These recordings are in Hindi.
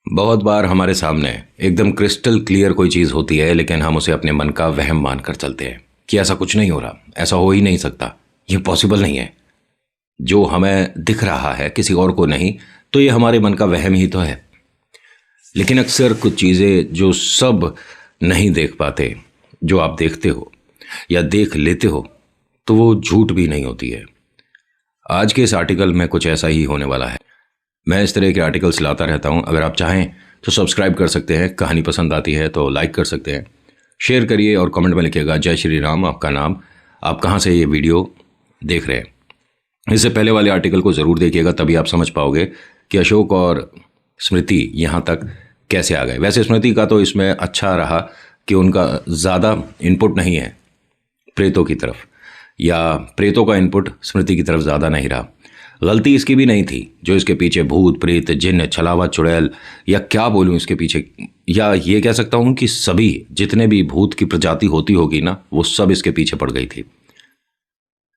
बहुत बार हमारे सामने एकदम क्रिस्टल क्लियर कोई चीज़ होती है, लेकिन हम उसे अपने मन का वहम मानकर चलते हैं कि ऐसा कुछ नहीं हो रहा, ऐसा हो ही नहीं सकता, ये पॉसिबल नहीं है। जो हमें दिख रहा है किसी और को नहीं, तो ये हमारे मन का वहम ही तो है। लेकिन अक्सर कुछ चीज़ें जो सब नहीं देख पाते, जो आप देखते हो या देख लेते हो, तो वो झूठ भी नहीं होती है। आज के इस आर्टिकल में कुछ ऐसा ही होने वाला है। मैं इस तरह के आर्टिकल्स लाता रहता हूं। अगर आप चाहें तो सब्सक्राइब कर सकते हैं, कहानी पसंद आती है तो लाइक कर सकते हैं, शेयर करिए और कमेंट में लिखिएगा जय श्री राम, आपका नाम, आप कहां से ये वीडियो देख रहे हैं। इससे पहले वाले आर्टिकल को ज़रूर देखिएगा, तभी आप समझ पाओगे कि अशोक और स्मृति यहाँ तक कैसे आ गए। वैसे स्मृति का तो इसमें अच्छा रहा कि उनका ज़्यादा इनपुट नहीं है प्रेतों की तरफ, या प्रेतों का इनपुट स्मृति की तरफ ज़्यादा नहीं रहा। गलती इसकी भी नहीं थी जो इसके पीछे भूत प्रेत जिन्न छलावा चुड़ैल या क्या बोलूँ इसके पीछे, या ये कह सकता हूँ कि सभी जितने भी भूत की प्रजाति होती होगी ना, वो सब इसके पीछे पड़ गई थी।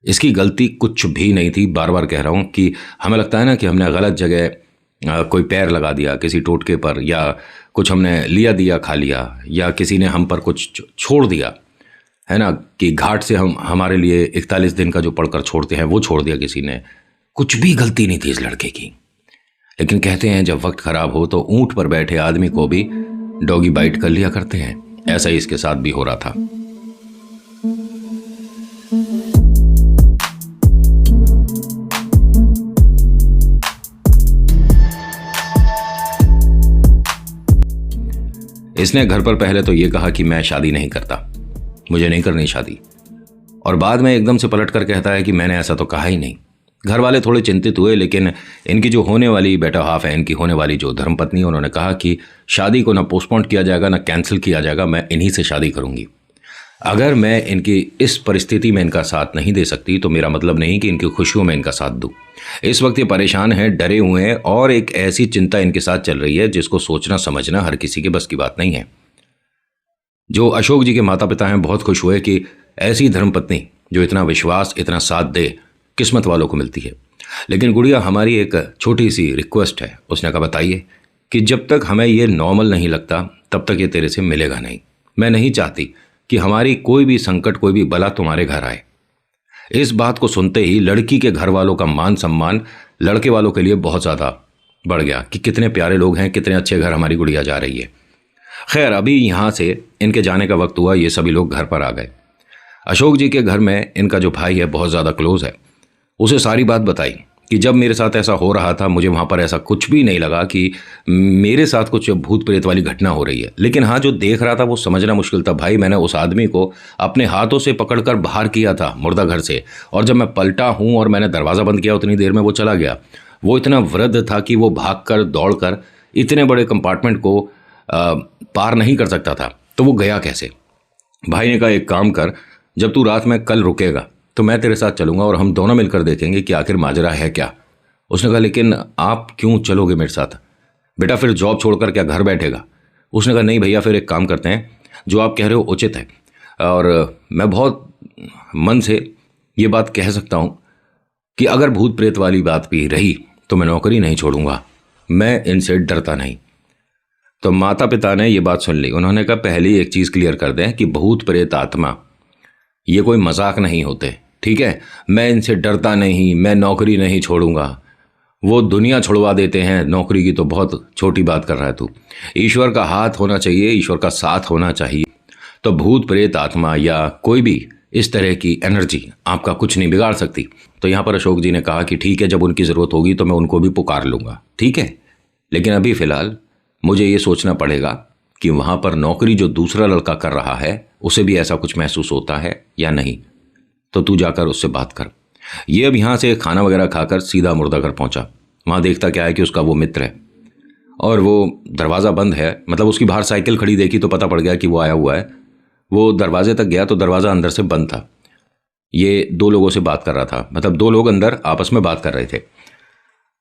इसकी गलती कुछ भी नहीं थी। बार बार कह रहा हूँ कि हमें लगता है ना कि हमने गलत जगह कोई पैर लगा दिया किसी टोटके पर, या कुछ हमने लिया दिया खा लिया, या किसी ने हम पर कुछ छोड़ दिया है ना, कि घाट से हम हमारे लिए 41 दिन का जो पढ़कर छोड़ते हैं वो छोड़ दिया किसी ने। कुछ भी गलती नहीं थी इस लड़के की। लेकिन कहते हैं जब वक्त खराब हो तो ऊंट पर बैठे आदमी को भी डॉगी बाइट कर लिया करते हैं। ऐसा ही इसके साथ भी हो रहा था। इसने घर पर पहले तो ये कहा कि मैं शादी नहीं करता, मुझे नहीं करनी शादी, और बाद में एकदम से पलट कर कहता है कि मैंने ऐसा तो कहा ही नहीं। घर वाले थोड़े चिंतित हुए, लेकिन इनकी जो होने वाली बेटा हाफ है, इनकी होने वाली जो धर्मपत्नी, उन्होंने कहा कि शादी को ना पोस्टपोन किया जाएगा ना कैंसिल किया जाएगा, मैं इन्हीं से शादी करूंगी। अगर मैं इनकी इस परिस्थिति में इनका साथ नहीं दे सकती तो मेरा मतलब नहीं कि इनकी खुशियों में इनका साथ दूं। इस वक्त ये परेशान हैं, डरे हुए हैं, और एक ऐसी चिंता इनके साथ चल रही है जिसको सोचना समझना हर किसी के बस की बात नहीं है। जो अशोक जी के माता पिता हैं बहुत खुश हुए कि ऐसी धर्मपत्नी जो इतना विश्वास इतना साथ दे किस्मत वालों को मिलती है। लेकिन गुड़िया, हमारी एक छोटी सी रिक्वेस्ट है। उसने कहा बताइए। कि जब तक हमें ये नॉर्मल नहीं लगता तब तक ये तेरे से मिलेगा नहीं। मैं नहीं चाहती कि हमारी कोई भी संकट कोई भी बला तुम्हारे घर आए। इस बात को सुनते ही लड़की के घर वालों का मान सम्मान लड़के वालों के लिए बहुत ज़्यादा बढ़ गया कि कितने प्यारे लोग हैं, कितने अच्छे घर हमारी गुड़िया जा रही है। खैर, अभी यहाँ से इनके जाने का वक्त हुआ, ये सभी लोग घर पर आ गए। अशोक जी के घर में इनका जो भाई है बहुत ज़्यादा क्लोज है, उसे सारी बात बताई कि जब मेरे साथ ऐसा हो रहा था मुझे वहाँ पर ऐसा कुछ भी नहीं लगा कि मेरे साथ कुछ भूत प्रेत वाली घटना हो रही है। लेकिन हाँ, जो देख रहा था वो समझना मुश्किल था। भाई, मैंने उस आदमी को अपने हाथों से पकड़कर बाहर किया था मुर्दा घर से, और जब मैं पलटा हूँ और मैंने दरवाज़ा बंद किया उतनी देर में वो चला गया। वो इतना वृद्ध था कि वो भाग कर दौड़ कर इतने बड़े कंपार्टमेंट को पार नहीं कर सकता था, तो वो गया कैसे? भाई ने कहा एक काम कर, जब तू रात में कल रुकेगा तो मैं तेरे साथ चलूंगा और हम दोनों मिलकर देखेंगे कि आखिर माजरा है क्या। उसने कहा लेकिन आप क्यों चलोगे मेरे साथ? बेटा, फिर जॉब छोड़कर क्या घर बैठेगा? उसने कहा नहीं भैया, फिर एक काम करते हैं, जो आप कह रहे हो उचित है, और मैं बहुत मन से ये बात कह सकता हूँ कि अगर भूत प्रेत वाली बात भी रही तो मैं नौकरी नहीं छोड़ूंगा, मैं इनसे डरता नहीं। तो माता पिता ने ये बात सुन ली। उन्होंने कहा पहली एक चीज़ क्लियर कर दें कि भूत प्रेत आत्मा ये कोई मजाक नहीं होते, ठीक है? मैं इनसे डरता नहीं, मैं नौकरी नहीं छोड़ूंगा। वो दुनिया छुड़वा देते हैं, नौकरी की तो बहुत छोटी बात कर रहा है तू। ईश्वर का हाथ होना चाहिए, ईश्वर का साथ होना चाहिए, तो भूत प्रेत आत्मा या कोई भी इस तरह की एनर्जी आपका कुछ नहीं बिगाड़ सकती। तो यहाँ पर अशोक जी ने कहा कि ठीक है, जब उनकी ज़रूरत होगी तो मैं उनको भी पुकार लूँगा, ठीक है? लेकिन अभी फ़िलहाल मुझे ये सोचना पड़ेगा कि वहाँ पर नौकरी जो दूसरा लड़का कर रहा है उसे भी ऐसा कुछ महसूस होता है या नहीं, तो तू जाकर उससे बात कर। ये अब यहाँ से खाना वगैरह खाकर सीधा मुर्दा घर पहुँचा। वहाँ देखता क्या है कि उसका वो मित्र है और वो दरवाज़ा बंद है, मतलब उसकी बाहर साइकिल खड़ी देखी तो पता पड़ गया कि वो आया हुआ है। वो दरवाजे तक गया तो दरवाज़ा अंदर से बंद था। ये दो लोगों से बात कर रहा था, मतलब दो लोग अंदर आपस में बात कर रहे थे,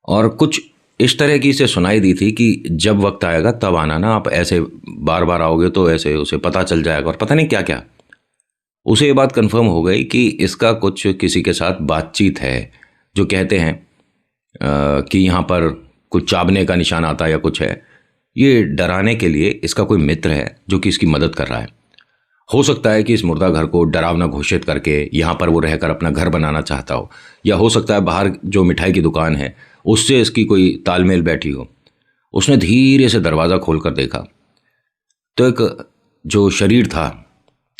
और कुछ इस तरह की से सुनाई दी थी कि जब वक्त आएगा तब आना ना, आप ऐसे बार बार आओगे तो ऐसे उसे पता चल जाएगा, और पता नहीं क्या क्या। उसे ये बात कंफर्म हो गई कि इसका कुछ किसी के साथ बातचीत है, जो कहते हैं कि यहाँ पर कुछ चाबने का निशान आता है या कुछ है, ये डराने के लिए इसका कोई मित्र है जो कि इसकी मदद कर रहा है। हो सकता है कि इस मुर्दा घर को डरावना घोषित करके यहाँ पर वो रहकर अपना घर बनाना चाहता हो, या हो सकता है बाहर जो मिठाई की दुकान है उससे इसकी कोई तालमेल बैठी हो। उसने धीरे से दरवाज़ा खोलकर देखा तो एक जो शरीर था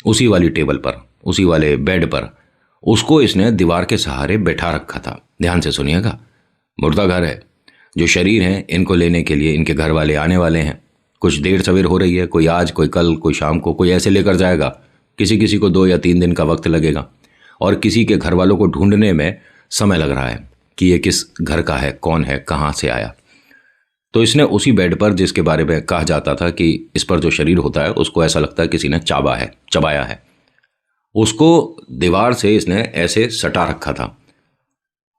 उसी वाली टेबल पर, उसी वाले बेड पर, उसको इसने दीवार के सहारे बैठा रखा था। ध्यान से सुनिएगा, मुर्दा घर है, जो शरीर हैं इनको लेने के लिए इनके घर वाले आने वाले हैं। कुछ देर सवेर हो रही है, कोई आज, कोई कल, कोई शाम को, कोई ऐसे लेकर जाएगा। किसी किसी को 2 या 3 दिन का वक्त लगेगा, और किसी के घर वालों को ढूंढने में समय लग रहा है कि ये किस घर का है, कौन है, कहाँ से आया। तो इसने उसी बेड पर, जिसके बारे में कहा जाता था कि इस पर जो शरीर होता है उसको ऐसा लगता है किसी ने चबाया है, उसको दीवार से इसने ऐसे सटा रखा था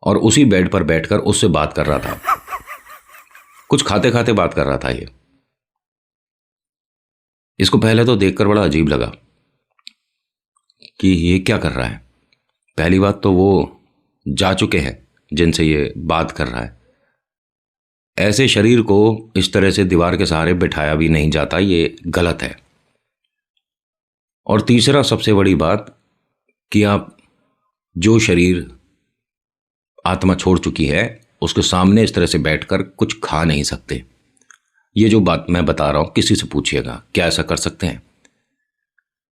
और उसी बेड पर बैठकर उससे बात कर रहा था। कुछ खाते खाते बात कर रहा था ये। इसको पहले तो देखकर बड़ा अजीब लगा कि ये क्या कर रहा है। पहली बात तो वो जा चुके हैं जिनसे ये बात कर रहा है। ऐसे शरीर को इस तरह से दीवार के सहारे बिठाया भी नहीं जाता, ये गलत है। और तीसरा सबसे बड़ी बात कि आप जो शरीर आत्मा छोड़ चुकी है उसके सामने इस तरह से बैठकर कुछ खा नहीं सकते। ये जो बात मैं बता रहा हूं, किसी से पूछिएगा क्या ऐसा कर सकते हैं?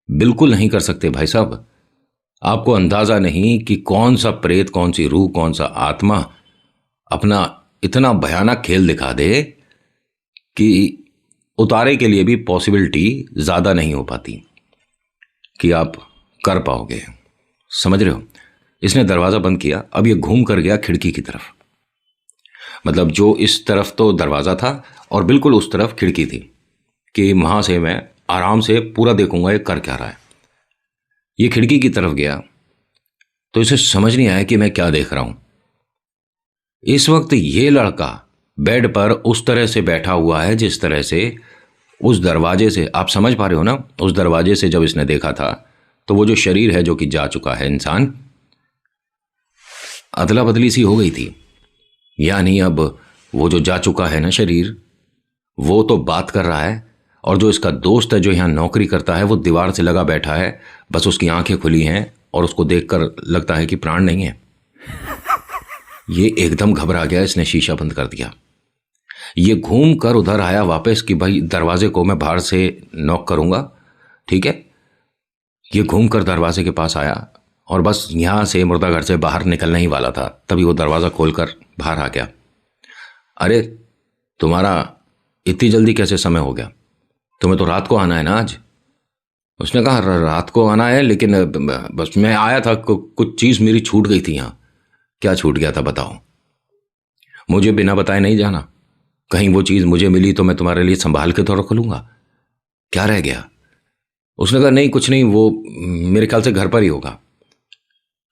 बिल्कुल नहीं कर सकते भाई साहब। आपको अंदाजा नहीं कि कौन सा प्रेत, कौन सी रूह, कौन सा आत्मा अपना इतना भयानक खेल दिखा दे कि उतारे के लिए भी पॉसिबिलिटी ज़्यादा नहीं हो पाती कि आप कर पाओगे। समझ रहे हो? इसने दरवाज़ा बंद किया, अब ये घूम कर गया खिड़की की तरफ। मतलब जो इस तरफ तो दरवाज़ा था और बिल्कुल उस तरफ खिड़की थी कि वहाँ से मैं आराम से पूरा देखूंगा ये कर क्या रहा है। ये खिड़की की तरफ गया तो इसे समझ नहीं आया कि मैं क्या देख रहा हूँ। इस वक्त ये लड़का बेड पर उस तरह से बैठा हुआ है जिस तरह से उस दरवाजे से, आप समझ पा रहे हो ना, उस दरवाजे से जब इसने देखा था तो वो जो शरीर है जो कि जा चुका है इंसान, अदला बदली सी हो गई थी। यानी अब वो जो जा चुका है ना शरीर, वो तो बात कर रहा है, और जो इसका दोस्त है जो यहाँ नौकरी करता है वो दीवार से लगा बैठा है, बस उसकी आंखें खुली हैं और उसको देखकर लगता है कि प्राण नहीं है। ये एकदम घबरा गया, इसने शीशा बंद कर दिया। ये घूम कर उधर आया वापस कि भाई दरवाजे को मैं बाहर से नॉक करूंगा, ठीक है। ये घूम कर दरवाजे के पास आया और बस यहाँ से मुर्दा घर से बाहर निकलने ही वाला था, तभी वो दरवाज़ा खोलकर बाहर आ गया। अरे तुम्हारा इतनी जल्दी कैसे समय हो गया? तुम्हें तो रात को आना है ना आज। उसने कहा रात को आना है, लेकिन बस मैं आया था, कुछ चीज़ मेरी छूट गई थी यहाँ। क्या छूट गया था बताओ? मुझे बिना बताए नहीं जाना। कहीं वो चीज़ मुझे मिली तो मैं तुम्हारे लिए संभाल के तो रख लूँगा। क्या रह गया? उसने कहा नहीं कुछ नहीं, वो मेरे ख्याल से घर पर ही होगा।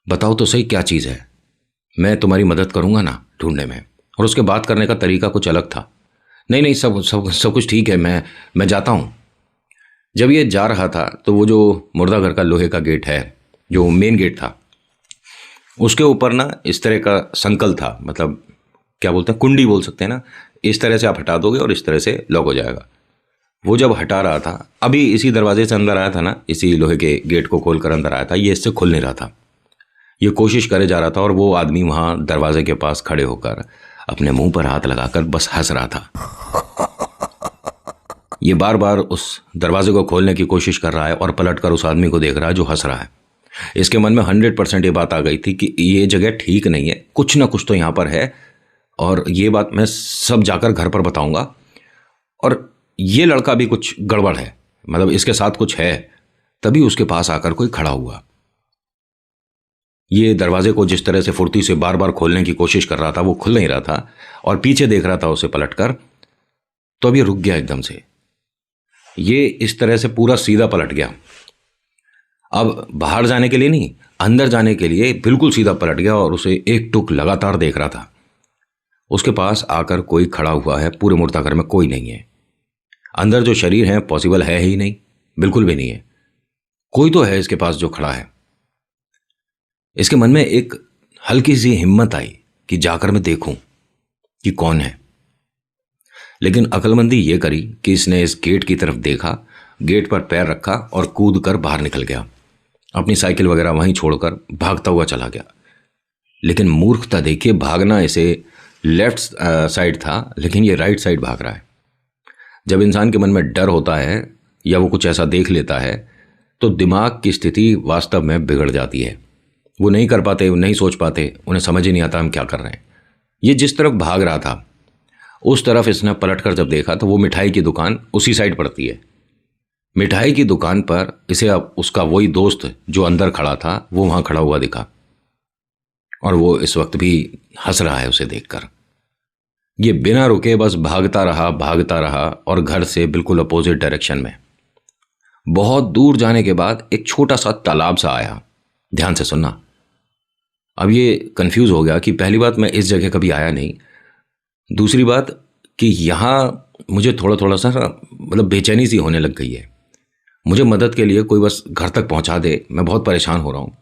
बताओ तो सही क्या चीज़ है, मैं तुम्हारी मदद करूँगा ना ढूंढने में। और उसके बात करने का तरीका कुछ अलग था। नहीं नहीं, सब कुछ ठीक है, मैं जाता हूँ। जब ये जा रहा था तो वो जो मुर्दा घर का लोहे का गेट है, जो मेन गेट था, उसके ऊपर ना इस तरह का संकल था, मतलब क्या बोलते हैं, कुंडी बोल सकते हैं ना। इस तरह से आप हटा दोगे और इस तरह से लॉक हो जाएगा। वो जब हटा रहा था, अभी इसी दरवाजे से अंदर आया था ना, इसी लोहे के गेट को खोल कर अंदर आया था, ये इससे खुल नहीं रहा था। ये कोशिश करे जा रहा था और वो आदमी वहाँ दरवाजे के पास खड़े होकर अपने मुंह पर हाथ लगाकर बस हंस रहा था। ये बार बार उस दरवाजे को खोलने की कोशिश कर रहा है और पलटकर उस आदमी को देख रहा है जो हंस रहा है। इसके मन में 100% ये बात आ गई थी कि ये जगह ठीक नहीं है, कुछ ना कुछ तो यहाँ पर है, और ये बात मैं सब जाकर घर पर बताऊंगा। और ये लड़का भी कुछ गड़बड़ है, मतलब इसके साथ कुछ है। तभी उसके पास आकर कोई खड़ा हुआ। ये दरवाजे को जिस तरह से फुर्ती से बार बार खोलने की कोशिश कर रहा था, वो खुल नहीं रहा था, और पीछे देख रहा था उसे पलटकर। तो अब ये रुक गया एकदम से। ये इस तरह से पूरा सीधा पलट गया। अब बाहर जाने के लिए नहीं, अंदर जाने के लिए बिल्कुल सीधा पलट गया और उसे एक टुक लगातार देख रहा था। उसके पास आकर कोई खड़ा हुआ है, पूरे मुर्दा घर में कोई नहीं है। अंदर जो शरीर है पॉसिबल है ही नहीं, बिल्कुल भी नहीं है। कोई तो है इसके पास जो खड़ा है। इसके मन में एक हल्की सी हिम्मत आई कि जाकर मैं देखूं कि कौन है। लेकिन अक्लमंदी ये करी कि इसने इस गेट की तरफ देखा, गेट पर पैर रखा और कूद कर बाहर निकल गया। अपनी साइकिल वगैरह वहीं छोड़कर भागता हुआ चला गया। लेकिन मूर्खता देखिए, भागना इसे लेफ्ट साइड था, लेकिन ये राइट साइड भाग रहा है। जब इंसान के मन में डर होता है या वो कुछ ऐसा देख लेता है तो दिमाग की स्थिति वास्तव में बिगड़ जाती है। वो नहीं कर पाते, नहीं सोच पाते, उन्हें समझ ही नहीं आता हम क्या कर रहे हैं। ये जिस तरफ भाग रहा था उस तरफ इसने पलटकर जब देखा तो वो मिठाई की दुकान उसी साइड पड़ती है। मिठाई की दुकान पर इसे अब उसका वही दोस्त जो अंदर खड़ा था वो वहाँ खड़ा हुआ दिखा, और वो इस वक्त भी हंस रहा है उसे देखकर। ये बिना रुके बस भागता रहा और घर से बिल्कुल अपोजिट डायरेक्शन में। बहुत दूर जाने के बाद एक छोटा सा तालाब सा आया। ध्यान से सुनना। अब ये कंफ्यूज हो गया कि पहली बात मैं इस जगह कभी आया नहीं, दूसरी बात कि यहाँ मुझे थोड़ा थोड़ा सा मतलब बेचैनी सी होने लग गई है। मुझे मदद के लिए कोई बस घर तक पहुँचा दे, मैं बहुत परेशान हो रहा हूँ।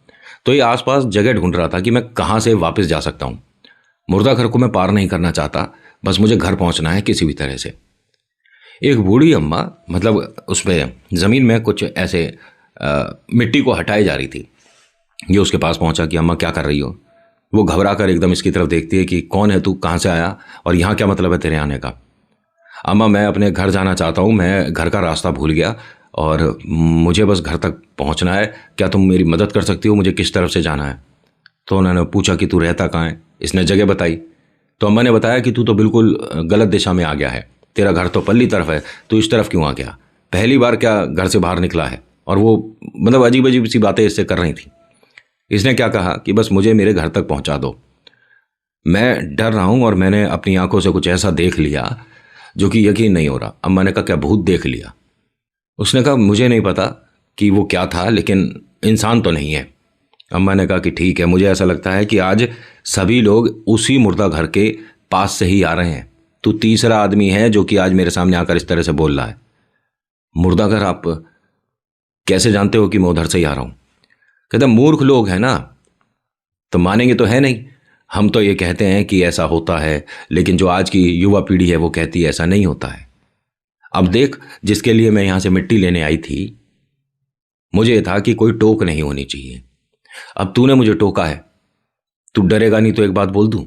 तो ये आसपास जगह ढूंढ रहा था कि मैं कहाँ से वापस जा सकता हूँ। मुर्दा घर को मैं पार नहीं करना चाहता, बस मुझे घर पहुँचना है किसी भी तरह से। एक बूढ़ी अम्मा, मतलब उस पर ज़मीन में कुछ ऐसे मिट्टी को हटाई जा रही थी। ये उसके पास पहुँचा कि अम्मा क्या कर रही हो। वो घबरा कर एकदम इसकी तरफ देखती है कि कौन है तू, कहाँ से आया और यहाँ क्या मतलब है तेरे आने का। अम्मा, मैं अपने घर जाना चाहता हूँ, मैं घर का रास्ता भूल गया और मुझे बस घर तक पहुँचना है, क्या तुम मेरी मदद कर सकती हो, मुझे किस तरफ से जाना है। तो उन्होंने पूछा कि तू रहता कहाँ है। इसने जगह बताई तो अम्मा ने बताया कि तू तो बिल्कुल गलत दिशा में आ गया है, तेरा घर तो पल्ली तरफ है, तू इस तरफ क्यों आ गया, पहली बार क्या घर से बाहर निकला है। और वो मतलब अजीब अजीब सी बातें इससे कर रही थी। इसने क्या कहा कि बस मुझे मेरे घर तक पहुंचा दो, मैं डर रहा हूं और मैंने अपनी आंखों से कुछ ऐसा देख लिया जो कि यकीन नहीं हो रहा। अम्मा ने कहा क्या भूत देख लिया। उसने कहा मुझे नहीं पता कि वो क्या था, लेकिन इंसान तो नहीं है। अम्मा ने कहा कि ठीक है, मुझे ऐसा लगता है कि आज सभी लोग उसी मुर्दा घर के पास से ही आ रहे हैं। तू तीसरा आदमी है जो कि आज मेरे सामने आकर इस तरह से बोल रहा है। मुर्दा घर आप कैसे जानते हो कि मैं उधर से ही आ रहा हूं। कहता मूर्ख लोग हैं ना, तो मानेंगे तो है नहीं। हम तो ये कहते हैं कि ऐसा होता है, लेकिन जो आज की युवा पीढ़ी है वो कहती है ऐसा नहीं होता है। अब देख, जिसके लिए मैं यहां से मिट्टी लेने आई थी, मुझे ये था कि कोई टोक नहीं होनी चाहिए। अब तूने मुझे टोका है, तू डरेगा नहीं तो एक बात बोल दूं।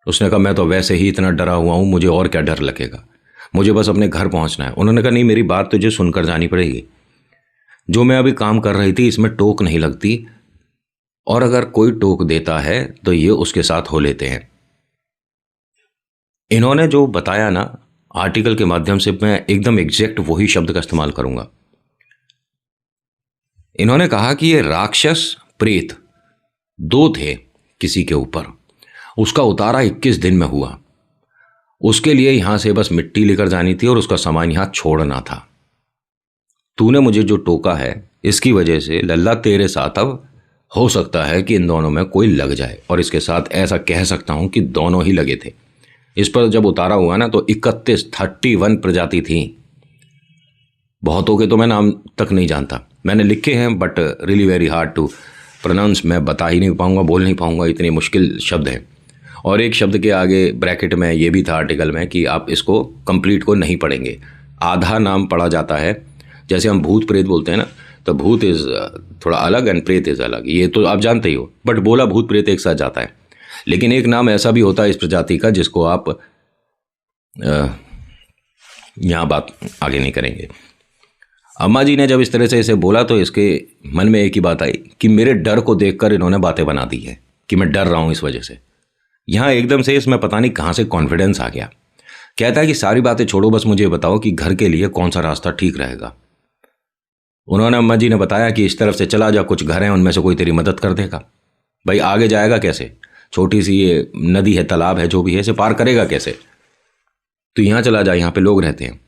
उसने कहा मैं तो वैसे ही इतना डरा हुआ हूं, मुझे और क्या डर लगेगा, मुझे बस अपने घर पहुंचना है। उन्होंने कहा नहीं, मेरी बात तुझे सुनकर जानी पड़ेगी। जो मैं अभी काम कर रही थी इसमें टोक नहीं लगती, और अगर कोई टोक देता है तो ये उसके साथ हो लेते हैं। इन्होंने जो बताया ना आर्टिकल के माध्यम से, मैं एकदम एग्जैक्ट वही शब्द का इस्तेमाल करूंगा। इन्होंने कहा कि ये राक्षस प्रेत दो थे किसी के ऊपर, उसका उतारा 21 दिन में हुआ। उसके लिए यहां से बस मिट्टी लेकर जानी थी और उसका सामान यहां छोड़ना था। तूने मुझे जो टोका है इसकी वजह से लल्ला तेरे साथ अब हो सकता है कि इन दोनों में कोई लग जाए, और इसके साथ ऐसा कह सकता हूं कि दोनों ही लगे थे। इस पर जब उतारा हुआ ना तो 31 प्रजाति थी। बहुतों के तो मैं नाम तक नहीं जानता, मैंने लिखे हैं but really very hard to pronounce, मैं बता ही नहीं पाऊंगा, बोल नहीं पाऊंगा, इतने मुश्किल शब्द हैं। और एक शब्द के आगे ब्रैकेट में ये भी था आर्टिकल में कि आप इसको कंप्लीट को नहीं पढ़ेंगे, आधा नाम पढ़ा जाता है। जैसे हम भूत प्रेत बोलते हैं ना, तो भूत इज़ थोड़ा अलग एंड प्रेत इज़ अलग, ये तो आप जानते ही हो, बट बोला भूत प्रेत एक साथ जाता है। लेकिन एक नाम ऐसा भी होता है इस प्रजाति का जिसको आप यहाँ बात आगे नहीं करेंगे। अम्मा जी ने जब इस तरह से इसे बोला तो इसके मन में एक ही बात आई कि मेरे डर को देखकर इन्होंने बातें बना दी है कि मैं डर रहा हूँ इस वजह से। यहाँ एकदम से इसमें पता नहीं कहाँ से कॉन्फिडेंस आ गया। कहता है कि सारी बातें छोड़ो, बस मुझे बताओ कि घर के लिए कौन सा रास्ता ठीक रहेगा। उन्होंने अम्मा जी ने बताया कि इस तरफ से चला जा, कुछ घर हैं उनमें से कोई तेरी मदद कर देगा। भाई आगे जाएगा कैसे, छोटी सी ये नदी है, तालाब है, जो भी है, इसे पार करेगा कैसे। तो यहाँ चला जा, यहाँ पे लोग रहते हैं।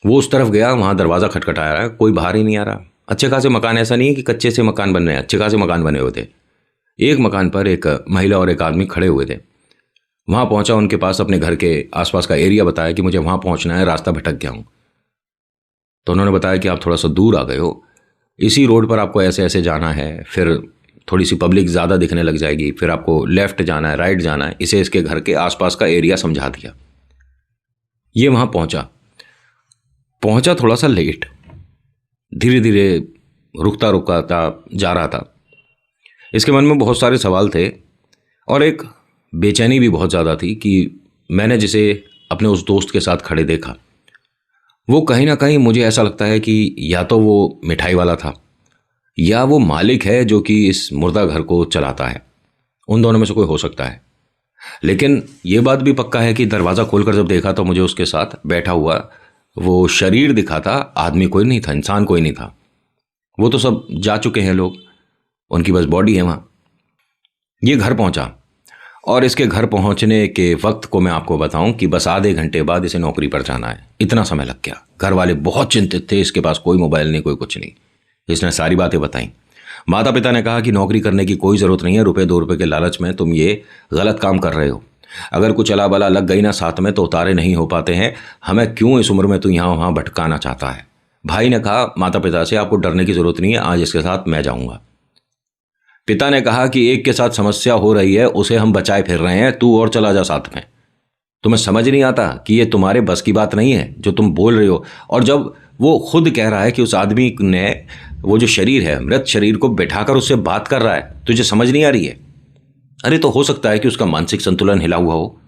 वो उस तरफ गया, वहाँ दरवाज़ा खटखटाया रहा है, कोई बाहर ही नहीं आ रहा। अच्छे खासे मकान, ऐसा नहीं है कि कच्चे से मकान बन रहे हैं, अच्छे खासे मकान बने हुए थे। एक मकान पर एक महिला और एक आदमी खड़े हुए थे। वहाँ पहुँचा, उनके पास अपने घर के आसपास का एरिया बताया कि मुझे वहाँ पहुँचना है, रास्ता भटक गया हूँ। तो उन्होंने बताया कि आप थोड़ा सा दूर आ गए हो, इसी रोड पर आपको ऐसे ऐसे जाना है, फिर थोड़ी सी पब्लिक ज़्यादा दिखने लग जाएगी, फिर आपको लेफ़्ट जाना है, राइट जाना है। इसे इसके घर के आसपास का एरिया समझा दिया। ये वहाँ पहुँचा थोड़ा सा लेट, धीरे धीरे रुकता रुकता जा रहा था। इसके मन में बहुत सारे सवाल थे और एक बेचैनी भी बहुत ज़्यादा थी कि मैंने जिसे अपने उस दोस्त के साथ खड़े देखा, वो कहीं ना कहीं मुझे ऐसा लगता है कि या तो वो मिठाई वाला था या वो मालिक है जो कि इस मुर्दा घर को चलाता है। उन दोनों में से कोई हो सकता है। लेकिन ये बात भी पक्का है कि दरवाज़ा खोलकर जब देखा तो मुझे उसके साथ बैठा हुआ वो शरीर दिखा था। आदमी कोई नहीं था, इंसान कोई नहीं था। वो तो सब जा चुके हैं लोग, उनकी बस बॉडी है वहाँ। ये घर पहुँचा और इसके घर पहुँचने के वक्त को मैं आपको बताऊं कि बस आधे घंटे बाद इसे नौकरी पर जाना है। इतना समय लग गया। घर वाले बहुत चिंतित थे, इसके पास कोई मोबाइल नहीं, कोई कुछ नहीं। इसने सारी बातें बताई। माता पिता ने कहा कि नौकरी करने की कोई ज़रूरत नहीं है, रुपए 2 रुपए के लालच में तुम ये गलत काम कर रहे हो। अगर कुछ अला बला लग गई ना साथ में तो उतारे नहीं हो पाते हैं। हमें क्यों इस उम्र में तू यहाँ वहाँ भटकाना चाहता है। भाई ने कहा माता पिता से आपको डरने की ज़रूरत नहीं है, आज इसके साथ मैं जाऊँगा। पिता ने कहा कि एक के साथ समस्या हो रही है, उसे हम बचाए फिर रहे हैं, तू और चला जा साथ में। तुम्हें समझ नहीं आता कि ये तुम्हारे बस की बात नहीं है जो तुम बोल रहे हो। और जब वो खुद कह रहा है कि उस आदमी ने वो जो शरीर है, मृत शरीर को बैठाकर उससे बात कर रहा है, तुझे समझ नहीं आ रही है? अरे तो हो सकता है कि उसका मानसिक संतुलन हिला हुआ हो।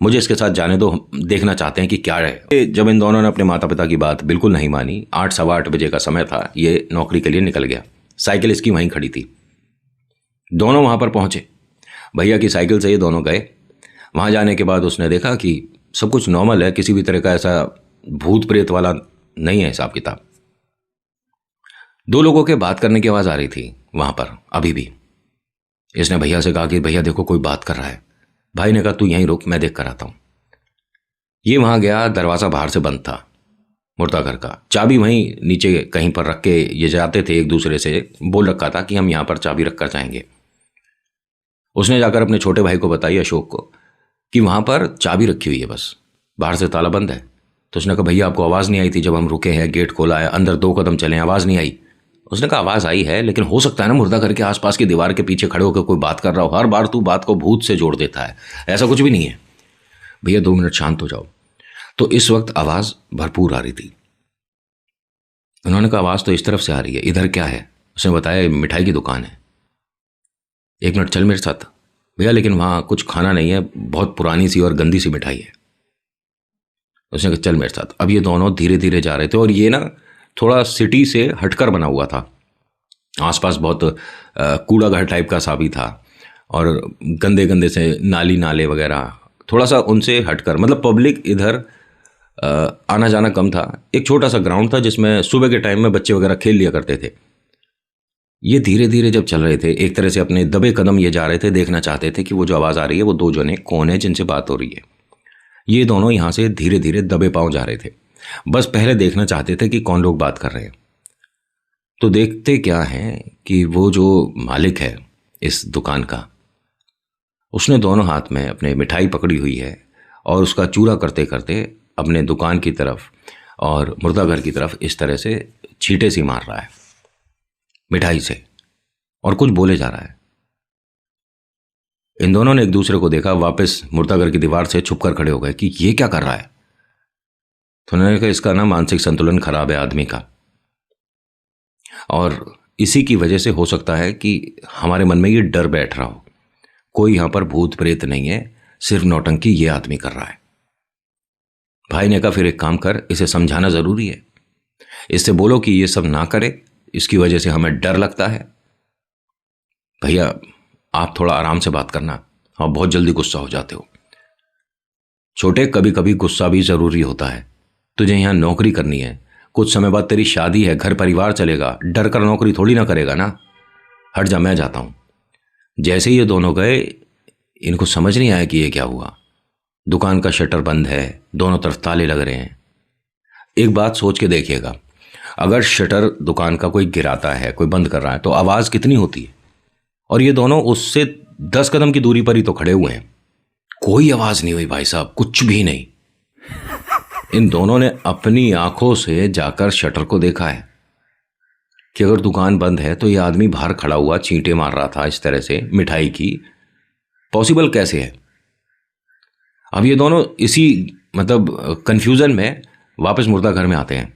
मुझे इसके साथ जाने दो, देखना चाहते हैं कि क्या है। जब इन दोनों ने अपने माता पिता की बात बिल्कुल नहीं मानी, 8 सवा 8 बजे का समय था, ये नौकरी के लिए निकल गया। साइकिल इसकी वहीं खड़ी थी। दोनों वहाँ पर पहुँचे, भैया की साइकिल से ये दोनों गए। वहाँ जाने के बाद उसने देखा कि सब कुछ नॉर्मल है, किसी भी तरह का ऐसा भूत प्रेत वाला नहीं है हिसाब किताब। 2 लोगों के बात करने की आवाज़ आ रही थी वहाँ पर अभी भी। इसने भैया से कहा कि भैया देखो कोई बात कर रहा है। भाई ने कहा तू यहीं रुक, मैं देख कर आता हूँ। ये वहाँ गया, दरवाज़ा बाहर से बंद था मुर्दा घर का। चाबी वहीं नीचे कहीं पर रख के ये जाते थे, एक दूसरे से बोल रखा था कि हम यहाँ पर चाबी रख कर जाएंगे। उसने जाकर अपने छोटे भाई को बताई, अशोक को, कि वहाँ पर चाबी रखी हुई है, बस बाहर से ताला बंद है। तो उसने कहा भैया आपको आवाज़ नहीं आई थी जब हम रुके हैं, गेट खोला है, अंदर 2 कदम चले, आवाज़ नहीं आई। उसने कहा आवाज़ आई है, लेकिन हो सकता है ना मुर्दा घर के आसपास की दीवार के पीछे खड़े होकर कोई बात कर रहा हो। हर बार तू बात को भूत से जोड़ देता है, ऐसा कुछ भी नहीं है। भैया 2 मिनट शांत हो जाओ। तो इस वक्त आवाज़ भरपूर आ रही थी। उन्होंने कहा आवाज़ तो इस तरफ से आ रही है, इधर क्या है? उसने बताया मिठाई की दुकान है। 1 मिनट चल मेरे साथ। भैया लेकिन वहाँ कुछ खाना नहीं है, बहुत पुरानी सी और गंदी सी मिठाई है। उसने कहा चल मेरे साथ। अब ये दोनों धीरे धीरे जा रहे थे और ये ना थोड़ा सिटी से हटकर बना हुआ था। आसपास बहुत कूड़ा घर टाइप का सा भी था और गंदे गंदे से नाली नाले वगैरह, थोड़ा सा उनसे हटकर, मतलब पब्लिक इधर आना जाना कम था। एक छोटा सा ग्राउंड था जिसमें सुबह के टाइम में बच्चे वगैरह खेल लिया करते थे। ये धीरे धीरे जब चल रहे थे, एक तरह से अपने दबे कदम ये जा रहे थे, देखना चाहते थे कि वो जो आवाज़ आ रही है वो 2 जने कौन है जिनसे बात हो रही है। ये दोनों यहाँ से धीरे धीरे दबे पांव जा रहे थे, बस पहले देखना चाहते थे कि कौन लोग बात कर रहे हैं। तो देखते क्या है कि वो जो मालिक है इस दुकान का, उसने दोनों हाथ में अपने मिठाई पकड़ी हुई है और उसका चूरा करते करते अपने दुकान की तरफ और मुर्दा घर की तरफ इस तरह से छींटे सी मार रहा है मिठाई से और कुछ बोले जा रहा है। इन दोनों ने एक दूसरे को देखा, वापस मुर्दा घर की दीवार से छुपकर खड़े हो गए कि ये क्या कर रहा है। तो उन्होंने कहा इसका ना मानसिक संतुलन खराब है आदमी का, और इसी की वजह से हो सकता है कि हमारे मन में ये डर बैठ रहा हो। कोई यहां पर भूत प्रेत नहीं है, सिर्फ नौटंकी ये आदमी कर रहा है। भाई ने कहा फिर एक काम कर, इसे समझाना जरूरी है, इससे बोलो कि ये सब ना करे, इसकी वजह से हमें डर लगता है। भैया आप थोड़ा आराम से बात करना, आप बहुत जल्दी गुस्सा हो जाते हो। छोटे कभी कभी गुस्सा भी जरूरी होता है। तुझे यहाँ नौकरी करनी है, कुछ समय बाद तेरी शादी है, घर परिवार चलेगा, डर कर नौकरी थोड़ी ना करेगा ना। हट जा, मैं जाता हूँ। जैसे ही ये दोनों गए, इनको समझ नहीं आया कि ये क्या हुआ। दुकान का शटर बंद है, दोनों तरफ ताले लग रहे हैं। एक बात सोच के देखिएगा, अगर शटर दुकान का कोई गिराता है, कोई बंद कर रहा है, तो आवाज़ कितनी होती है। और ये दोनों उससे 10 कदम की दूरी पर ही तो खड़े हुए हैं। कोई आवाज़ नहीं हुई भाई साहब, कुछ भी नहीं। इन दोनों ने अपनी आंखों से जाकर शटर को देखा है कि अगर दुकान बंद है तो ये आदमी बाहर खड़ा हुआ चींटे मार रहा था इस तरह से मिठाई की। पॉसिबल कैसे है? अब ये दोनों इसी मतलब कन्फ्यूज़न में वापस मुर्दा घर में आते हैं।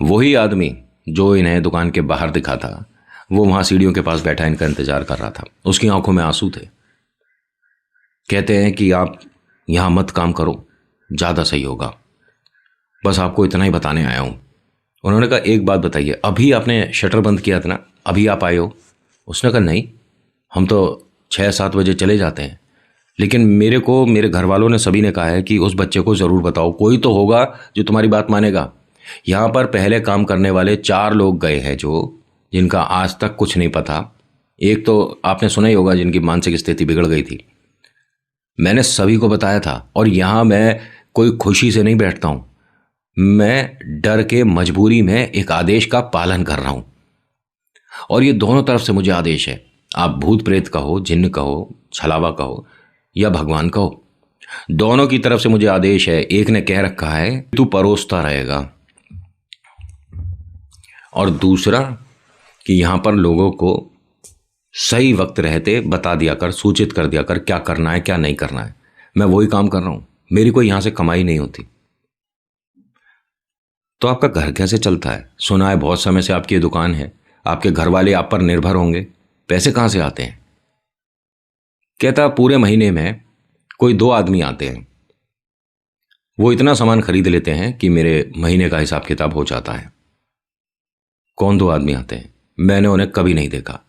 वही आदमी जो इन्हें दुकान के बाहर दिखा था, वो वहाँ सीढ़ियों के पास बैठा इनका इंतज़ार कर रहा था। उसकी आंखों में आंसू थे। कहते हैं कि आप यहाँ मत काम करो, ज़्यादा सही होगा, बस आपको इतना ही बताने आया हूँ। उन्होंने कहा एक बात बताइए, अभी आपने शटर बंद किया था ना, अभी आप आए हो? उसने कहा नहीं, हम तो 6-7 बजे चले जाते हैं, लेकिन मेरे को मेरे घर वालों ने सभी ने कहा है कि उस बच्चे को ज़रूर बताओ, कोई तो होगा जो तुम्हारी बात मानेगा। यहाँ पर पहले काम करने वाले 4 लोग गए हैं जो जिनका आज तक कुछ नहीं पता। एक तो आपने सुना ही होगा जिनकी मानसिक स्थिति बिगड़ गई थी। मैंने सभी को बताया था, और यहाँ मैं कोई खुशी से नहीं बैठता हूँ, मैं डर के मजबूरी में एक आदेश का पालन कर रहा हूँ, और ये दोनों तरफ से मुझे आदेश है। आप भूत प्रेत कहो, जिन्न कहो, छलावा कहो या भगवान कहो, दोनों की तरफ से मुझे आदेश है। एक ने कह रखा है तू परोसता रहेगा, और दूसरा कि यहाँ पर लोगों को सही वक्त रहते बता दिया कर, सूचित कर दिया कर क्या करना है क्या नहीं करना है। मैं वही काम कर रहा हूँ, मेरी कोई यहाँ से कमाई नहीं होती। तो आपका घर कैसे चलता है? सुना है बहुत समय से आपकी दुकान है, आपके घर वाले आप पर निर्भर होंगे, पैसे कहाँ से आते हैं? कहता पूरे महीने में कोई 2 आदमी आते हैं, वो इतना सामान खरीद लेते हैं कि मेरे महीने का हिसाब किताब हो जाता है। कौन 2 आदमी आते हैं? मैंने उन्हें कभी नहीं देखा।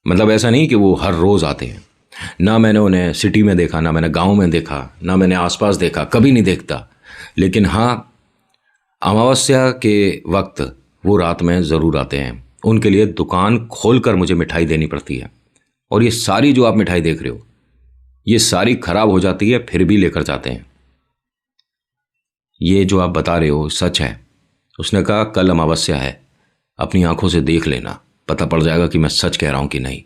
मतलब ऐसा नहीं कि वो हर रोज आते हैं, ना मैंने उन्हें सिटी में देखा, ना मैंने गांव में देखा, ना मैंने आसपास देखा, कभी नहीं देखता। लेकिन हाँ, अमावस्या के वक्त वो रात में ज़रूर आते हैं। उनके लिए दुकान खोलकर मुझे मिठाई देनी पड़ती है, और ये सारी जो आप मिठाई देख रहे हो, ये सारी खराब हो जाती है, फिर भी लेकर जाते हैं। ये जो आप बता रहे हो सच है। उसने कहा कल अमावस्या है, अपनी आंखों से देख लेना, पता पड़ जाएगा कि मैं सच कह रहा हूं कि नहीं।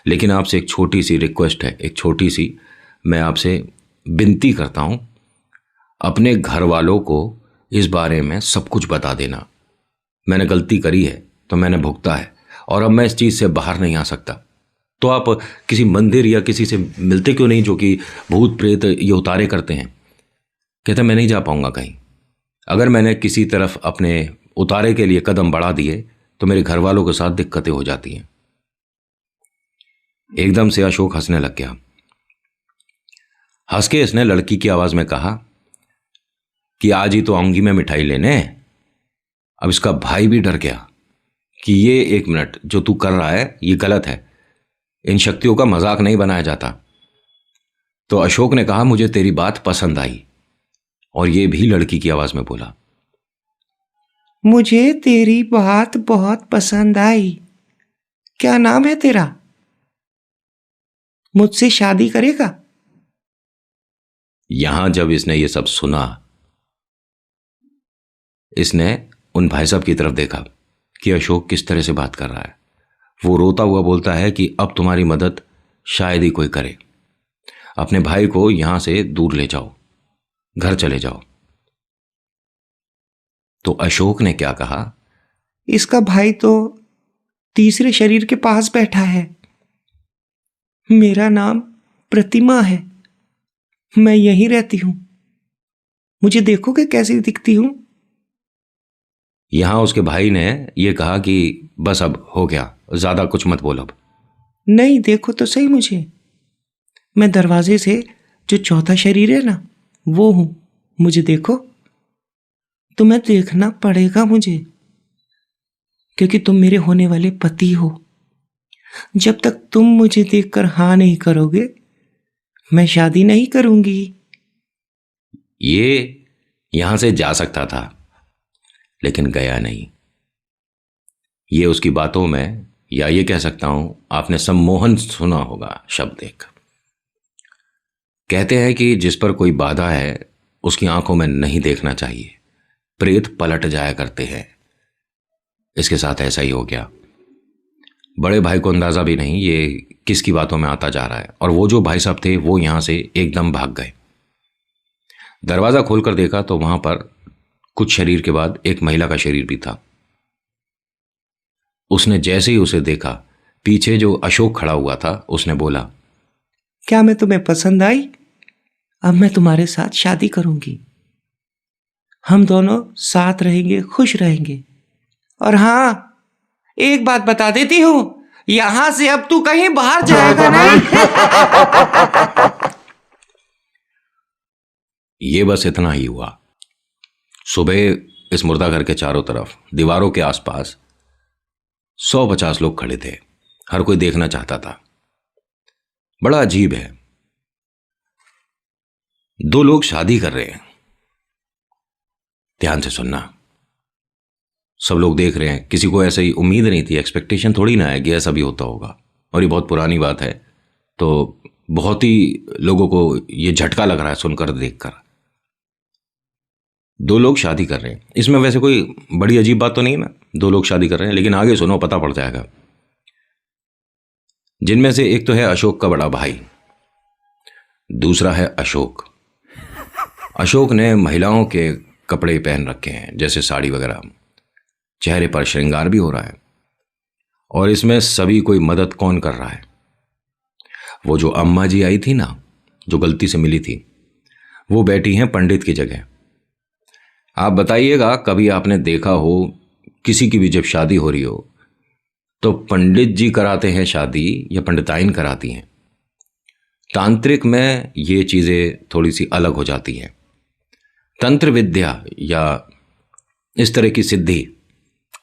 लेकिन आपसे एक छोटी सी रिक्वेस्ट है, एक छोटी सी मैं आपसे विनती करता हूं, अपने घर वालों को इस बारे में सब कुछ बता देना। मैंने गलती करी है तो मैंने भुगता है, और अब मैं इस चीज़ से बाहर नहीं आ सकता। तो आप किसी मंदिर या किसी से मिलते क्यों नहीं जो कि भूत प्रेत ये उतारे करते हैं? कहता मैं नहीं जा पाऊंगा कहीं। अगर मैंने किसी तरफ अपने उतारे के लिए कदम बढ़ा दिए तो मेरे घर वालों के साथ दिक्कतें हो जाती हैं। एकदम से अशोक हंसने लग गया। हंस के इसने लड़की की आवाज में कहा कि आज ही तो आऊंगी मैं मिठाई लेने। अब इसका भाई भी डर गया कि ये 1 मिनट जो तू कर रहा है ये गलत है, इन शक्तियों का मजाक नहीं बनाया जाता। तो अशोक ने कहा मुझे तेरी बात पसंद आई, और ये भी लड़की की आवाज में बोला मुझे तेरी बात बहुत पसंद आई। क्या नाम है तेरा? मुझसे शादी करेगा? यहां जब इसने ये सब सुना, इसने उन भाई साहब की तरफ देखा कि अशोक किस तरह से बात कर रहा है। वो रोता हुआ बोलता है कि अब तुम्हारी मदद शायद ही कोई करे, अपने भाई को यहां से दूर ले जाओ, घर चले जाओ। तो अशोक ने क्या कहा, इसका भाई तो तीसरे शरीर के पास बैठा है। मेरा नाम प्रतिमा है, मैं यहीं रहती हूं। मुझे देखोगे कैसी दिखती हूं? यहां उसके भाई ने यह कहा कि बस अब हो गया, ज्यादा कुछ मत बोल अब। नहीं, देखो तो सही मुझे। मैं दरवाजे से जो चौथा शरीर है ना, वो हूं। मुझे देखो। तुम्हें देखना पड़ेगा मुझे, क्योंकि तुम मेरे होने वाले पति हो। जब तक तुम मुझे देखकर हाँ नहीं करोगे, मैं शादी नहीं करूंगी। ये यहां से जा सकता था, लेकिन गया नहीं। ये उसकी बातों में, या ये कह सकता हूं आपने सम्मोहन सुना होगा शब्द एक। कहते हैं कि जिस पर कोई बाधा है उसकी आंखों में नहीं देखना चाहिए, प्रेत पलट जाया करते हैं। इसके साथ ऐसा ही हो गया। बड़े भाई को अंदाजा भी नहीं ये किसकी बातों में आता जा रहा है, और वो जो भाई साहब थे वो यहां से एकदम भाग गए। दरवाजा खोलकर देखा तो वहां पर कुछ शरीर के बाद एक महिला का शरीर भी था। उसने जैसे ही उसे देखा, पीछे जो अशोक खड़ा हुआ था, उसने बोला, क्या मैं तुम्हें पसंद आई? अब मैं तुम्हारे साथ शादी करूंगी। हम दोनों साथ रहेंगे, खुश रहेंगे। और हाँ, एक बात बता देती हूं, यहां से अब तू कहीं बाहर जाएगा नहीं। ये बस इतना ही हुआ। सुबह इस मुर्दा घर के चारों तरफ दीवारों के आसपास 150 लोग खड़े थे। हर कोई देखना चाहता था। बड़ा अजीब है, दो लोग शादी कर रहे हैं। ध्यान से सुनना, सब लोग देख रहे हैं। किसी को ऐसे ही उम्मीद नहीं थी, एक्सपेक्टेशन थोड़ी ना है कि ऐसा भी होता होगा। और ये बहुत पुरानी बात है, तो बहुत ही लोगों को ये झटका लग रहा है सुनकर, देखकर। दो लोग शादी कर रहे हैं, इसमें वैसे कोई बड़ी अजीब बात तो नहीं है ना, दो लोग शादी कर रहे हैं। लेकिन आगे सुनो, पता पड़ जाएगा। जिनमें से एक तो है अशोक का बड़ा भाई, दूसरा है अशोक। अशोक ने महिलाओं के कपड़े पहन रखे हैं, जैसे साड़ी वगैरह। चेहरे पर श्रृंगार भी हो रहा है। और इसमें सभी कोई मदद कौन कर रहा है? वो जो अम्मा जी आई थी ना, जो गलती से मिली थी, वो बैठी हैं पंडित की जगह। आप बताइएगा, कभी आपने देखा हो किसी की भी जब शादी हो रही हो तो पंडित जी कराते हैं शादी या पंडिताइन कराती हैं? तांत्रिक में ये चीज़ें थोड़ी सी अलग हो जाती हैं। तंत्र विद्या या इस तरह की सिद्धि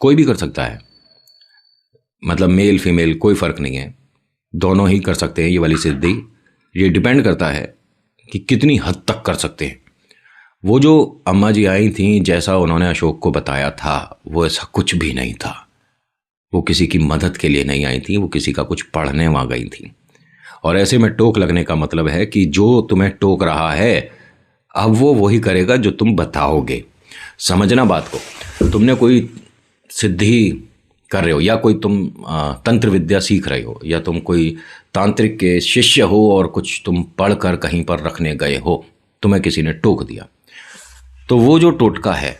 कोई भी कर सकता है, मतलब मेल फीमेल कोई फ़र्क नहीं है, दोनों ही कर सकते हैं ये वाली सिद्धि। ये डिपेंड करता है कि कितनी हद तक कर सकते हैं। वो जो अम्मा जी आई थी, जैसा उन्होंने अशोक को बताया था, वो ऐसा कुछ भी नहीं था। वो किसी की मदद के लिए नहीं आई थी, वो किसी का कुछ पढ़ने वहाँ गई थी। और ऐसे में टोक लगने का मतलब है कि जो तुम्हें टोक रहा है अब वो वही करेगा जो तुम बताओगे। समझना बात को। तुमने कोई सिद्धि कर रहे हो या कोई तुम तंत्र विद्या सीख रहे हो या तुम कोई तांत्रिक के शिष्य हो और कुछ तुम पढ़कर कहीं पर रखने गए हो, तुम्हें किसी ने टोक दिया, तो वो जो टोटका है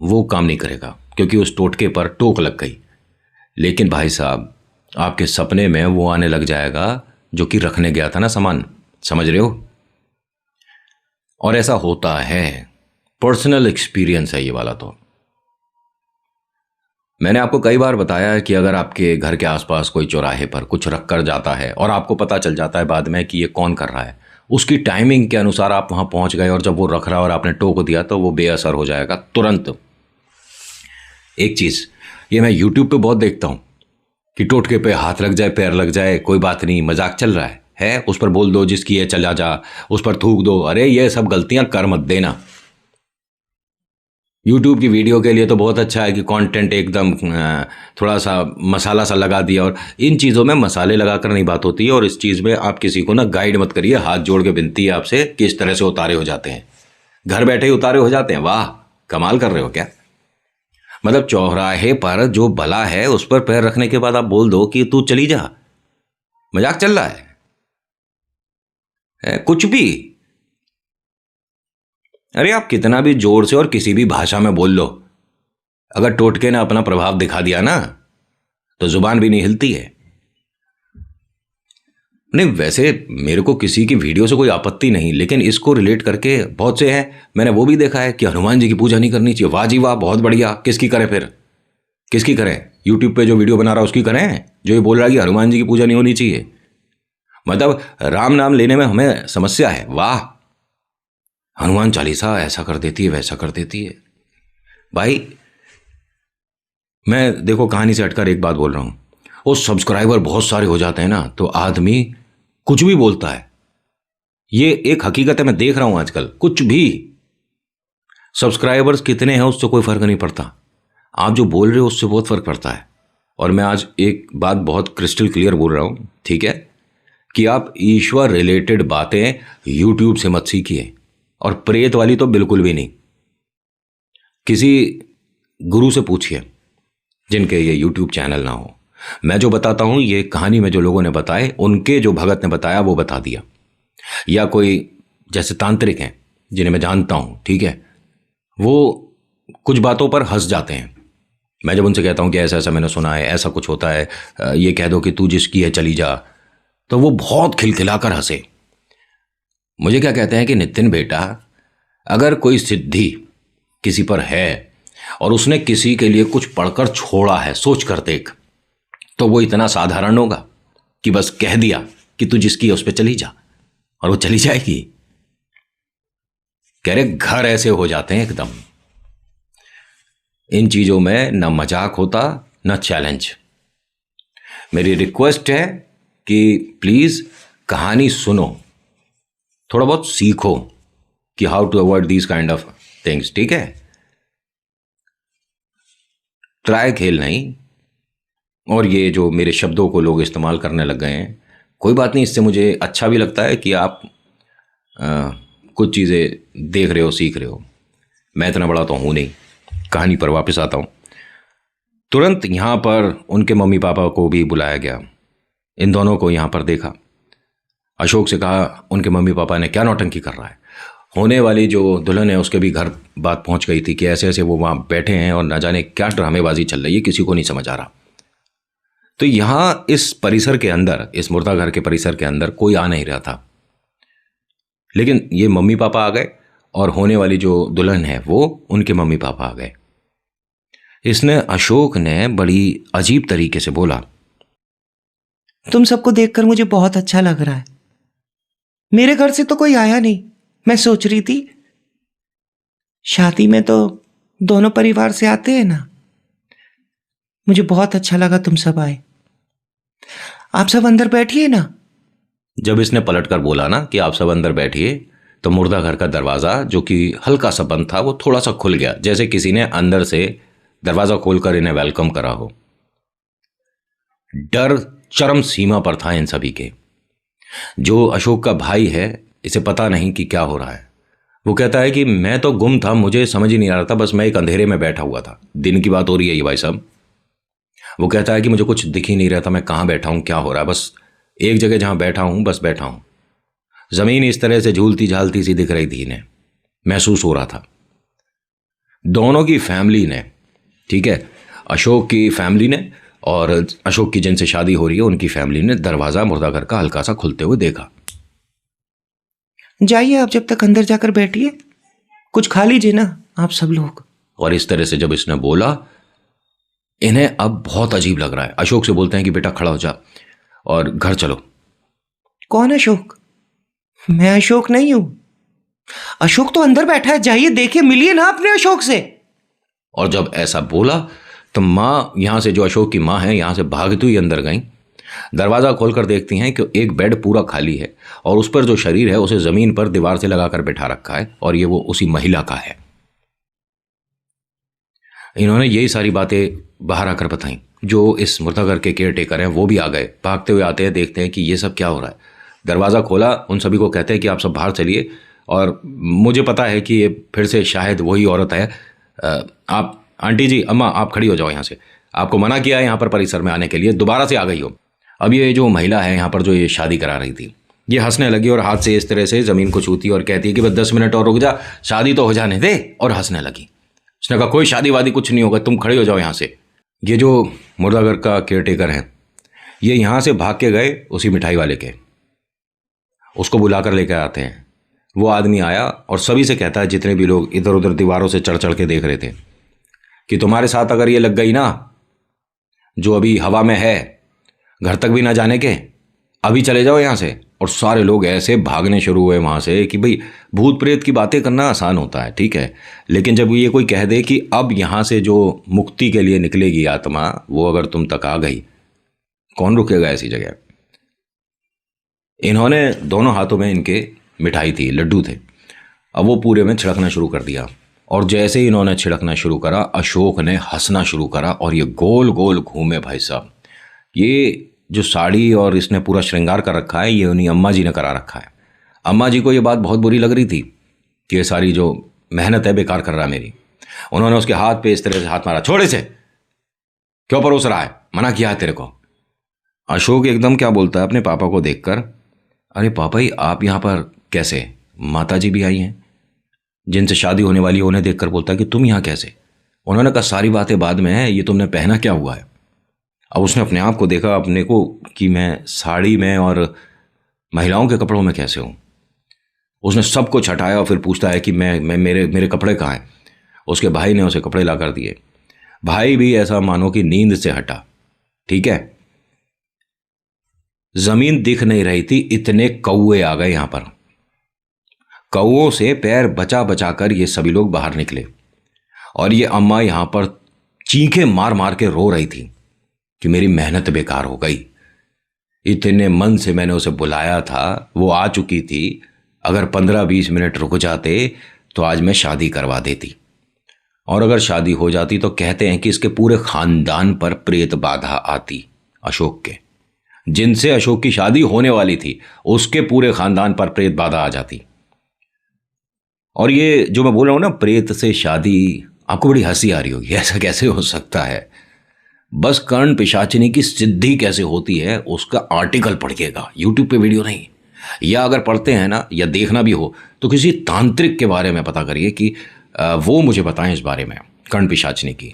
वो काम नहीं करेगा, क्योंकि उस टोटके पर टोक लग गई। लेकिन भाई साहब, आपके सपने में वो आने लग जाएगा जो कि रखने गया था ना सामान। समझ रहे हो? और ऐसा होता है, पर्सनल एक्सपीरियंस है ये वाला। तो मैंने आपको कई बार बताया है कि अगर आपके घर के आसपास कोई चौराहे पर कुछ रख कर जाता है और आपको पता चल जाता है बाद में कि ये कौन कर रहा है, उसकी टाइमिंग के अनुसार आप वहाँ पहुँच गए और जब वो रख रहा और आपने टोक दिया तो वो बेअसर हो जाएगा तुरंत। एक चीज़ ये मैं यूट्यूब पे बहुत देखता हूँ कि टोटके पे हाथ लग जाए, पैर लग जाए, कोई बात नहीं, मजाक चल रहा है, उस पर बोल दो जिसकी है चला जा, उस पर थूक दो। अरे ये सब गलतियाँ कर मत देना। यूट्यूब की वीडियो के लिए तो बहुत अच्छा है कि कंटेंट एकदम थोड़ा सा मसाला सा लगा दिया, और इन चीज़ों में मसाले लगाकर नहीं बात होती है। और इस चीज़ में आप किसी को ना गाइड मत करिए। हाथ जोड़ के विनती है आपसे कि इस तरह से उतारे हो जाते हैं, घर बैठे ही उतारे हो जाते हैं। वाह, कमाल कर रहे हो क्या? मतलब चौराहे पर जो भला है उस पर पैर रखने के बाद आप बोल दो कि तू चली जा। मजाक चल रहा है कुछ भी। अरे आप कितना भी जोर से और किसी भी भाषा में बोल लो, अगर टोटके ने अपना प्रभाव दिखा दिया ना तो जुबान भी नहीं हिलती है। नहीं, वैसे मेरे को किसी की वीडियो से कोई आपत्ति नहीं, लेकिन इसको रिलेट करके बहुत से हैं, मैंने वो भी देखा है कि हनुमान जी की पूजा नहीं करनी चाहिए। वाह जी वाह, बहुत बढ़िया। किसकी करें फिर? किसकी करें? यूट्यूब पे जो वीडियो बना रहा है उसकी करें, जो ये बोल रहा है कि हनुमान जी की पूजा नहीं होनी चाहिए। मतलब राम नाम लेने में हमें समस्या है। वाह, हनुमान चालीसा ऐसा कर देती है, वैसा कर देती है। भाई मैं देखो कहानी से हटकर एक बात बोल रहा हूं, वो सब्सक्राइबर बहुत सारे हो जाते हैं ना तो आदमी कुछ भी बोलता है। ये एक हकीकत है, मैं देख रहा हूं आजकल। कुछ भी, सब्सक्राइबर्स कितने हैं उससे कोई फर्क नहीं पड़ता, आप जो बोल रहे हो उससे बहुत फर्क पड़ता है। और मैं आज एक बात बहुत क्रिस्टल क्लियर बोल रहा हूं, ठीक है, कि आप ईश्वर रिलेटेड बातें यूट्यूब से मत सीखिए, और प्रेत वाली तो बिल्कुल भी नहीं। किसी गुरु से पूछिए जिनके ये यूट्यूब चैनल ना हो। मैं जो बताता हूं ये कहानी में जो लोगों ने बताए, उनके जो भगत ने बताया वो बता दिया। या कोई जैसे तांत्रिक हैं जिन्हें मैं जानता हूं, ठीक है, वो कुछ बातों पर हंस जाते हैं। मैं जब उनसे कहता हूं कि ऐसा ऐसा मैंने सुना है, ऐसा कुछ होता है, ये कह दो कि तू जिसकी है चली जा, तो वो बहुत खिलखिलाकर हंसे। मुझे क्या कहते हैं कि नितिन बेटा, अगर कोई सिद्धि किसी पर है और उसने किसी के लिए कुछ पढ़कर छोड़ा है, सोच कर देख, तो वो इतना साधारण होगा कि बस कह दिया कि तू जिसकी है उस पर चली जा और वो चली जाएगी। कह रहे घर ऐसे हो जाते हैं एकदम। इन चीजों में न मजाक होता न चैलेंज। मेरी रिक्वेस्ट है कि प्लीज कहानी सुनो, थोड़ा बहुत सीखो कि how to avoid these kind of things, ठीक है? ट्राई खेल नहीं। और ये जो मेरे शब्दों को लोग इस्तेमाल करने लग गए हैं, कोई बात नहीं, इससे मुझे अच्छा भी लगता है कि आप कुछ चीज़ें देख रहे हो, सीख रहे हो। मैं इतना बड़ा तो हूँ नहीं। कहानी पर वापस आता हूँ। तुरंत यहाँ पर उनके मम्मी पापा को भी बुलाया गया। इन दोनों को यहाँ पर देखा। अशोक से कहा उनके मम्मी पापा ने क्या नौटंकी कर रहा है। होने वाली जो दुल्हन है उसके भी घर बात पहुँच गई थी कि ऐसे ऐसे वो वहाँ बैठे हैं और न जाने क्या ड्रामेबाजी चल रही है, किसी को नहीं समझ आ रहा। तो यहाँ इस परिसर के अंदर, इस मुर्दा घर के परिसर के अंदर कोई आ नहीं रहा था, लेकिन ये मम्मी पापा आ गए और होने वाली जो दुल्हन है वो उनके मम्मी पापा आ गए। इसने अशोक ने बड़ी अजीब तरीके से बोला, तुम सबको देखकर मुझे बहुत अच्छा लग रहा है। मेरे घर से तो कोई आया नहीं। मैं सोच रही थी शादी में तो दोनों परिवार से आते हैं ना। मुझे बहुत अच्छा लगा तुम सब आए। आप सब अंदर बैठिए ना। जब इसने पलटकर बोला ना कि आप सब अंदर बैठिए, तो मुर्दा घर का दरवाज़ा जो कि हल्का सा बंद था वो थोड़ा सा खुल गया, जैसे किसी ने अंदर से दरवाज़ा खोलकर इन्हें वेलकम करा हो। डर चरम सीमा पर था इन सभी के। जो अशोक का भाई है, इसे पता नहीं कि क्या हो रहा है। वो कहता है कि मैं तो गुम था, मुझे समझ ही नहीं आ रहा था, बस मैं एक अंधेरे में बैठा हुआ था। दिन की बात हो रही है ये भाई साहब। वो कहता है कि मुझे कुछ दिख ही नहीं रहा था, मैं कहाँ बैठा हूँ, क्या हो रहा है। बस एक जगह जहाँ बैठा हूँ बस बैठा हूँ। ज़मीन इस तरह से झूलती झालती सी दिख रही थी, इन्हें महसूस हो रहा था। दोनों की फैमिली ने, ठीक है, अशोक की फैमिली ने और अशोक की जिनसे शादी हो रही है उनकी फैमिली ने दरवाज़ा मुर्दा घर का हल्का सा खुलते हुए देखा। जाइए आप जब तक अंदर जाकर बैठिए, कुछ खा लीजिए ना आप सब लोग। और इस तरह से जब इसने बोला, इन्हें अब बहुत अजीब लग रहा है। अशोक से बोलते हैं कि बेटा खड़ा हो जा और घर चलो। कौन अशोक? मैं अशोक नहीं हूं। अशोक तो अंदर बैठा है, जाइए देखिए, मिलिए ना अपने अशोक से। और जब ऐसा बोला तो माँ यहाँ से, जो अशोक की माँ है, यहाँ से भागती हुई अंदर गई। दरवाज़ा खोलकर देखती हैं कि एक बेड पूरा खाली है और उस पर जो शरीर है उसे ज़मीन पर दीवार से लगाकर बैठा रखा है और ये वो उसी महिला का है। इन्होंने यही सारी बातें बाहर आकर बताई। जो इस मुर्दा घर के केयर टेकर हैं वो भी आ गए, भागते हुए आते हैं, देखते हैं कि ये सब क्या हो रहा है। दरवाज़ा खोला, उन सभी को कहते हैं कि आप सब बाहर चलिए और मुझे पता है कि ये फिर से शायद वही औरत है। आप आंटी जी, अम्मा आप खड़ी हो जाओ यहाँ से, आपको मना किया है यहाँ पर परिसर में आने के लिए, दोबारा से आ गई हो। अब ये जो महिला है यहाँ पर जो ये शादी करा रही थी, ये हंसने लगी और हाथ से इस तरह से ज़मीन को छूती और कहती है कि बस 10 मिनट और रुक जा, शादी तो हो जाने दे, और हंसने लगी। उसने कहा कोई शादी वादी कुछ नहीं होगा, तुम खड़े हो जाओ यहाँ से। ये जो मुर्दा घर का केयर टेकर है, ये यहाँ से भाग के गए उसी मिठाई वाले के, उसको बुलाकर लेकर आते हैं। वो आदमी आया और सभी से कहता है, जितने भी लोग इधर उधर दीवारों से चढ़ चढ़ के देख रहे थे, कि तुम्हारे साथ अगर ये लग गई ना, जो अभी हवा में है, घर तक भी ना जाने के, अभी चले जाओ यहाँ से। और सारे लोग ऐसे भागने शुरू हुए वहाँ से कि भाई भूत प्रेत की बातें करना आसान होता है, ठीक है, लेकिन जब ये कोई कह दे कि अब यहाँ से जो मुक्ति के लिए निकलेगी आत्मा, वो अगर तुम तक आ गई, कौन रुकेगा ऐसी जगह। इन्होंने दोनों हाथों में, इनके मिठाई थी, लड्डू थे, अब वो पूरे में छिड़कना शुरू कर दिया। और जैसे ही इन्होंने छिड़कना शुरू करा, अशोक ने हंसना शुरू करा और ये गोल गोल घूमे। भाई साहब, ये जो साड़ी और इसने पूरा श्रृंगार कर रखा है, ये उन्हीं अम्मा जी ने करा रखा है। अम्मा जी को ये बात बहुत बुरी लग रही थी कि ये सारी जो मेहनत है बेकार कर रहा है मेरी। उन्होंने उसके हाथ पे इस तरह से हाथ मारा, छोड़ इसे, क्यों परोस रहा है, मना किया है तेरे को। अशोक एकदम क्या बोलता है अपने पापा को देखकर, अरे पापा ही आप यहाँ पर कैसे, माता जी भी आई हैं जिनसे शादी होने वाली है, उन्हें देखकर बोलता है कि तुम यहाँ कैसे। उन्होंने कहा सारी बातें बाद में है, ये तुमने पहना क्या हुआ है। अब उसने अपने आप को देखा, अपने को, कि मैं साड़ी में और महिलाओं के कपड़ों में कैसे हूँ। उसने सब कुछ हटाया और फिर पूछता है कि मैं मेरे मेरे कपड़े कहाँ हैं। उसके भाई ने उसे कपड़े ला कर दिए। भाई भी ऐसा मानो कि नींद से हटा। ठीक है, जमीन दिख नहीं रही थी, इतने कौए आ गए यहां पर। कौओं से पैर बचा बचा कर ये सभी लोग बाहर निकले और ये अम्मा यहां पर चीखें मार मार के रो रही थी कि मेरी मेहनत बेकार हो गई। इतने मन से मैंने उसे बुलाया था, वो आ चुकी थी। अगर 15-20 मिनट रुक जाते तो आज मैं शादी करवा देती, और अगर शादी हो जाती तो कहते हैं कि इसके पूरे खानदान पर प्रेत बाधा आती। अशोक के, जिनसे अशोक की शादी होने वाली थी, उसके पूरे खानदान पर प्रेत बाधा आ जाती। और ये जो मैं बोल रहा हूं ना, प्रेत से शादी, आपको बड़ी हंसी आ रही होगी, ऐसा कैसे हो सकता है। बस कर्ण पिशाचिनी की सिद्धि कैसे होती है उसका आर्टिकल पढ़िएगा, यूट्यूब पे वीडियो नहीं। या अगर पढ़ते हैं ना, या देखना भी हो तो किसी तांत्रिक के बारे में पता करिए कि वो मुझे बताएं इस बारे में, कर्ण पिशाचिनी की।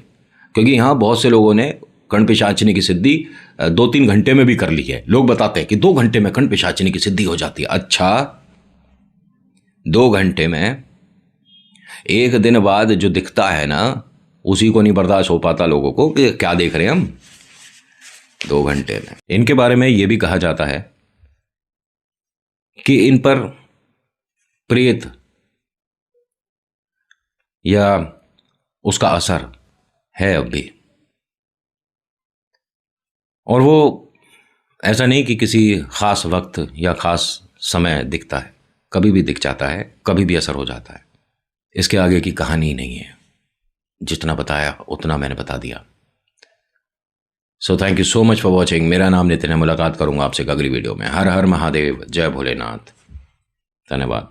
क्योंकि यहाँ बहुत से लोगों ने कर्ण पिशाचिनी की सिद्धि 2-3 घंटे में भी कर ली है। लोग बताते हैं कि 2 घंटे में कर्ण पिशाचिनी की सिद्धि हो जाती है। अच्छा, 2 घंटे में? एक दिन बाद जो दिखता है ना, उसी को नहीं बर्दाश्त हो पाता लोगों को कि क्या देख रहे हैं हम 2 घंटे में। इनके बारे में यह भी कहा जाता है कि इन पर प्रेत या उसका असर है अब भी। और वो ऐसा नहीं कि किसी खास वक्त या खास समय दिखता है, कभी भी दिख जाता है, कभी भी असर हो जाता है। इसके आगे की कहानी नहीं है। जितना बताया उतना मैंने बता दिया। So thank you so much for watching. मेरा नाम नितिन है। मुलाकात करूंगा आपसे अगली वीडियो में। हर हर महादेव, जय भोलेनाथ। धन्यवाद।